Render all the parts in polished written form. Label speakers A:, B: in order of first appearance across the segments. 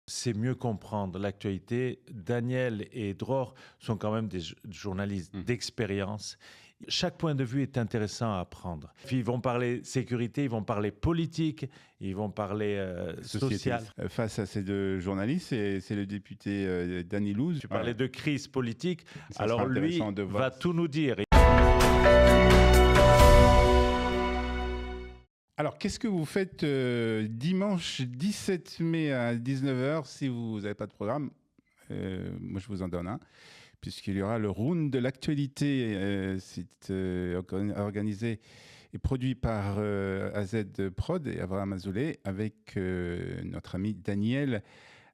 A: c'est mieux comprendre l'actualité. Daniel et Dror sont quand même des journalistes d'expérience. Chaque point de vue est intéressant à prendre. Puis ils vont parler sécurité, ils vont parler politique, ils vont parler social.
B: Face à ces deux journalistes, c'est le député Danny Louz.
A: Tu parlais de crise politique,
B: Ça
A: alors
B: sera
A: lui
B: intéressant de voir.
A: va tout nous dire.
B: Alors, qu'est-ce que vous faites dimanche 17 mai à 19h si vous n'avez pas de programme? Moi, je vous en donne un, puisqu'il y aura le round de l'actualité. C'est organisé et produit par AZ Prod et Abraham Azoulay avec notre ami Daniel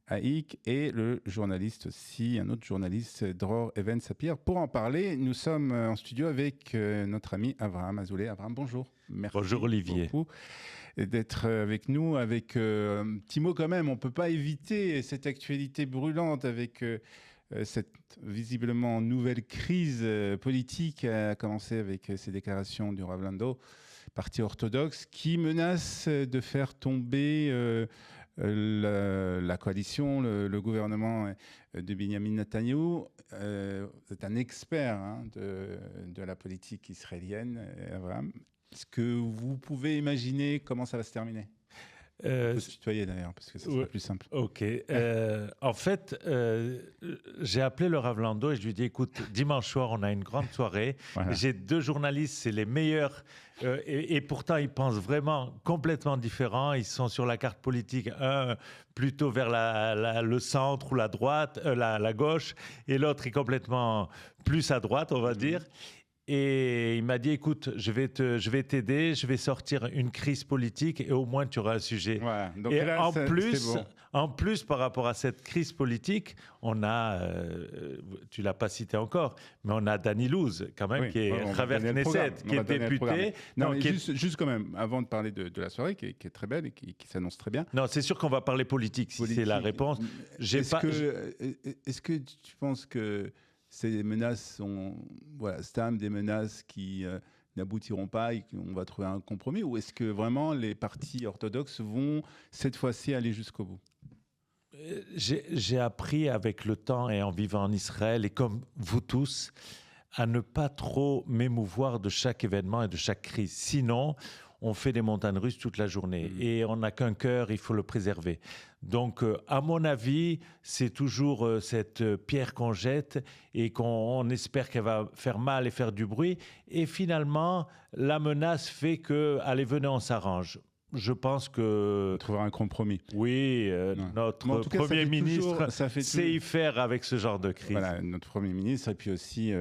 B: Haïk et le journaliste aussi, un autre journaliste, Dror Even Sapir. Pour en parler, nous sommes en studio avec notre ami Abraham Azoulay. Abraham, bonjour. Merci.
A: Bonjour Olivier.
B: Beaucoup d'être avec nous. Avec un petit mot quand même, on ne peut pas éviter cette actualité brûlante avec cette visiblement nouvelle crise politique à commencer avec ces déclarations du Rav Lando, parti orthodoxe, qui menace de faire tomber la coalition, le gouvernement de Benjamin Netanyahou. Vous êtes un expert de la politique israélienne, Abraham. Est-ce que vous pouvez imaginer comment ça va se terminer? On peut se tutoyer d'ailleurs, parce que ça sera plus simple.
A: Ok. En fait, j'ai appelé le Rav Lando et je lui ai dit, écoute, dimanche soir, on a une grande soirée.
B: Voilà.
A: J'ai deux journalistes, c'est les meilleurs. Et pourtant, ils pensent vraiment complètement différents. Ils sont sur la carte politique, un plutôt vers le centre ou la droite, la gauche, et l'autre est complètement plus à droite, on va dire. Et il m'a dit, écoute, je vais t'aider, je vais sortir une crise politique et au moins tu auras un sujet.
B: Voilà. Donc
A: et
B: là,
A: en plus, par rapport à cette crise politique, on a, tu l'as pas cité encore, mais on a Danny Louz, quand même, qui est Khaver Knesset, qui est député.
B: Non, mais juste quand même, avant de parler de la soirée, qui est très belle et qui s'annonce très bien.
A: Non, c'est sûr qu'on va parler politique, si c'est la réponse.
B: Est-ce que tu penses que ces menaces sont des menaces qui n'aboutiront pas et qu'on va trouver un compromis, ou est-ce que vraiment les partis orthodoxes vont cette fois-ci aller jusqu'au bout?
A: J'ai appris avec le temps et en vivant en Israël, et comme vous tous, à ne pas trop m'émouvoir de chaque événement et de chaque crise. Sinon, on fait des montagnes russes toute la journée et on n'a qu'un cœur, il faut le préserver. Donc, à mon avis, c'est toujours cette pierre qu'on jette et qu'on espère qu'elle va faire mal et faire du bruit. Et finalement, la menace fait que, allez, venez, on s'arrange. Je pense que...
B: On trouvera un compromis.
A: Oui, notre Premier ministre sait y faire avec ce genre de crise.
B: Voilà, notre Premier ministre et puis aussi...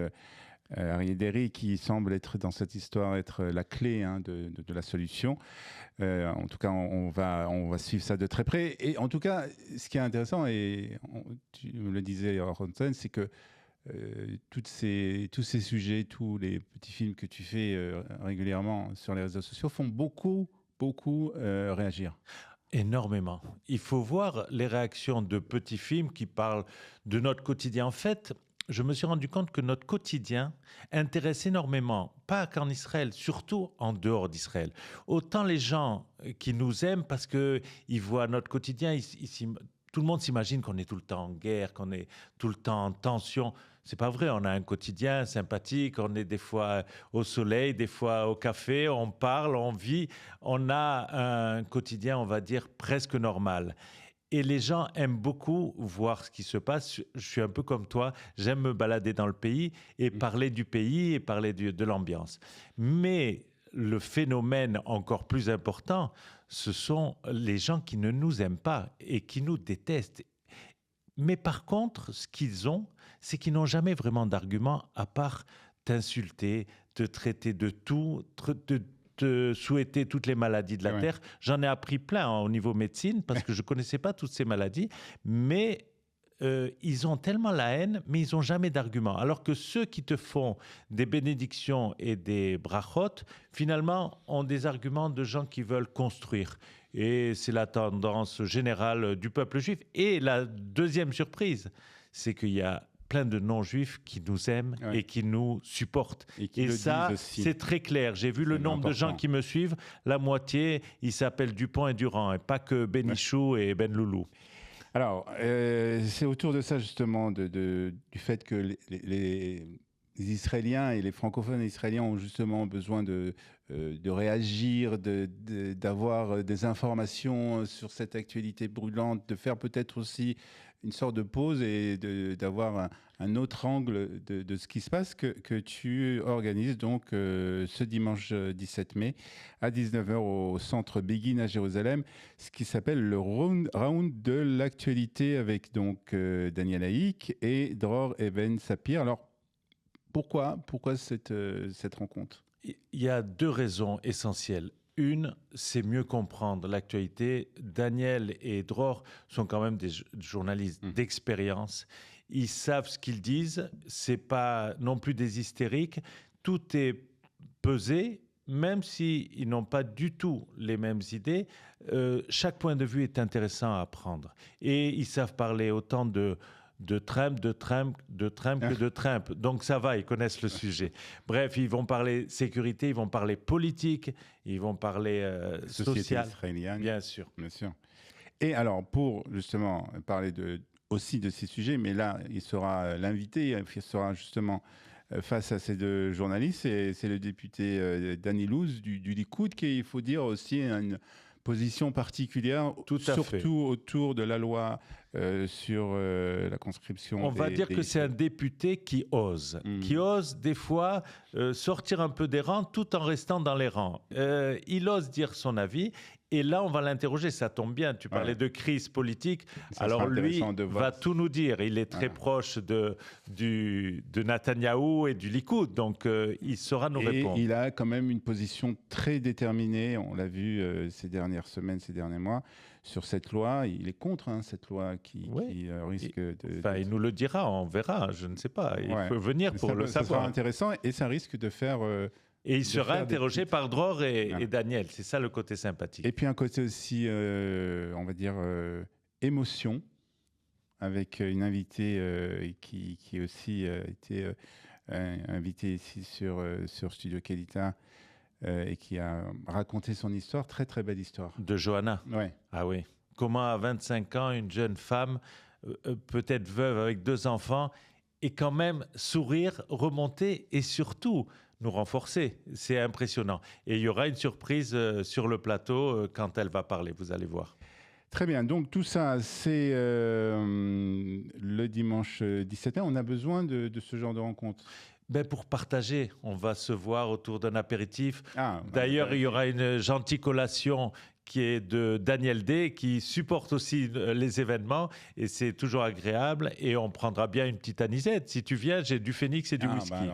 B: Arié Deri, qui semble être dans cette histoire être la clé de la solution. En tout cas, on va suivre ça de très près. Et en tout cas, ce qui est intéressant, et tu me le disais, Ronsen, c'est que tous ces sujets, tous les petits films que tu fais régulièrement sur les réseaux sociaux font beaucoup réagir.
A: Énormément. Il faut voir les réactions de petits films qui parlent de notre quotidien. En fait, je me suis rendu compte que notre quotidien intéresse énormément, pas qu'en Israël, surtout en dehors d'Israël. Autant les gens qui nous aiment parce qu'ils voient notre quotidien, tout le monde s'imagine qu'on est tout le temps en guerre, qu'on est tout le temps en tension. C'est pas vrai, on a un quotidien sympathique, on est des fois au soleil, des fois au café, on parle, on vit. On a un quotidien, on va dire, presque normal. Et les gens aiment beaucoup voir ce qui se passe. Je suis un peu comme toi, j'aime me balader dans le pays et parler du pays et parler de l'ambiance. Mais le phénomène encore plus important, ce sont les gens qui ne nous aiment pas et qui nous détestent. Mais par contre, ce qu'ils ont, c'est qu'ils n'ont jamais vraiment d'argument à part t'insulter, te traiter de tout, te souhaiter toutes les maladies de la Terre. J'en ai appris plein au niveau médecine parce que je ne connaissais pas toutes ces maladies, mais ils ont tellement la haine, mais ils n'ont jamais d'argument. Alors que ceux qui te font des bénédictions et des brachot, finalement, ont des arguments de gens qui veulent construire. Et c'est la tendance générale du peuple juif. Et la deuxième surprise, c'est qu'il y a plein de non-juifs qui nous aiment et qui nous supportent. Et ça, c'est très clair. J'ai vu le nombre de gens qui me suivent. La moitié, ils s'appellent Dupont et Durand, et pas que Benichou et Ben Loulou.
B: Alors, c'est autour de ça justement, du fait que les Israéliens et les francophones israéliens ont justement besoin de réagir, d'avoir des informations sur cette actualité brûlante, de faire peut-être aussi une sorte de pause et d'avoir un autre angle de ce qui se passe que tu organises donc ce dimanche 17 mai à 19 h au centre Begin à Jérusalem, ce qui s'appelle le round de l'actualité avec donc Daniel Haïk et Dror Even Sapir. Alors, pourquoi cette rencontre?
A: Il y a deux raisons essentielles. Une, c'est mieux comprendre l'actualité. Daniel et Dror sont quand même des journalistes d'expérience. Ils savent ce qu'ils disent. C'est pas non plus des hystériques. Tout est pesé, même s'ils n'ont pas du tout les mêmes idées. Chaque point de vue est intéressant à apprendre. Et ils savent parler autant de Trump que de Trump. Donc ça va, ils connaissent le sujet. Bref, ils vont parler sécurité, ils vont parler politique, ils vont parler social.
B: Israélienne.
A: Bien sûr.
B: Bien sûr. Et alors, pour justement parler aussi de ces sujets, mais là, il sera l'invité, il sera justement face à ces deux journalistes, c'est le député Danny Louz du Likoud, qui, il faut dire, aussi une position particulière, surtout autour de la loi sur la conscription.
A: On va dire que c'est un député qui ose des fois sortir un peu des rangs tout en restant dans les rangs. Il ose dire son avis. Et là, on va l'interroger, ça tombe bien, tu parlais de crise politique. Alors lui va tout nous dire. Il est très proche de Netanyahou et du Likoud, donc il saura nous répondre.
B: Il a quand même une position très déterminée, on l'a vu ces dernières semaines, ces derniers mois, sur cette loi. Il est contre cette loi qui risque de...
A: Il nous le dira, on verra, je ne sais pas. Il faut venir pour le savoir.
B: Ça sera intéressant et ça risque de faire...
A: Et il sera interrogé par Dror et Daniel. C'est ça le côté sympathique.
B: Et puis un côté aussi, on va dire, émotion, avec une invitée qui aussi été invitée ici sur Studio Kelita et qui a raconté son histoire, très très belle histoire.
A: De Johanna.
B: Ouais.
A: Ah oui. Comment à 25 ans, une jeune femme, peut-être veuve avec 2 enfants, et quand même sourire, remonter et surtout... nous renforcer. C'est impressionnant. Et il y aura une surprise sur le plateau quand elle va parler, vous allez voir.
B: Très bien. Donc tout ça, c'est le dimanche 17 mai. On a besoin de ce genre de rencontre.
A: Pour partager, on va se voir autour d'un apéritif. D'ailleurs, il y aura une gentille collation qui est de Daniel D, qui supporte aussi les événements, et c'est toujours agréable, et on prendra bien une petite anisette. Si tu viens, j'ai du phénix et du whisky.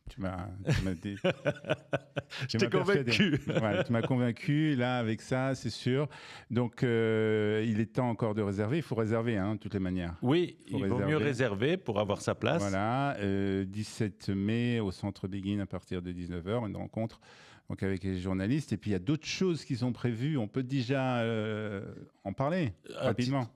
B: Tu m'as dit.
A: Je t'ai convaincu.
B: Tu m'as convaincu, là, avec ça, c'est sûr. Donc, il est temps encore de réserver. Il faut réserver, de toutes les manières.
A: Oui, il vaut mieux réserver pour avoir sa place.
B: Voilà, 17 mai au Centre Begin à partir de 19 h, une rencontre donc avec les journalistes. Et puis, il y a d'autres choses qui sont prévues. On peut déjà en parler rapidement.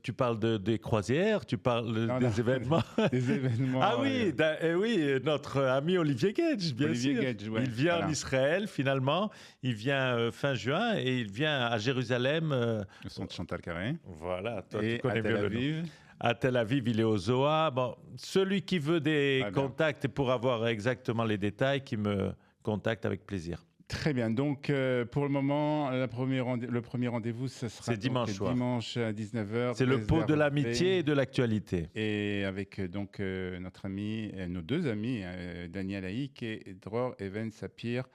A: Tu parles des croisières, tu parles des événements.
B: Des événements.
A: Ah oui, oui, notre ami Olivier Gage, bien sûr.
B: Gage, ouais.
A: Il vient en Israël, finalement. Il vient fin juin et il vient à Jérusalem.
B: Le centre Chantal Carré.
A: Voilà, toi,
B: et
A: tu connais
B: à Tel Aviv.
A: Le nom. À Tel Aviv, il est au Zoa. Bon, celui qui veut des contacts pour avoir exactement les détails, qui me contacte avec plaisir.
B: Très bien. Donc, pour le moment, le premier rendez-vous, ça sera
A: dimanche soir.
B: Dimanche à 19 h.
A: C'est le pot de l'amitié et de l'actualité.
B: Et avec donc notre ami, nos 2 amis, Daniel Haïk et Dror Even Sapir,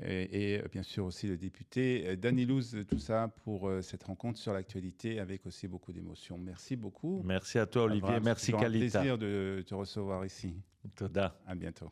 B: et bien sûr aussi le député Danny Louz, tout ça pour cette rencontre sur l'actualité avec aussi beaucoup d'émotion. Merci beaucoup.
A: Merci à toi, Olivier. Merci, Kalita.
B: C'est un plaisir de te recevoir ici.
A: Toda.
B: À bientôt.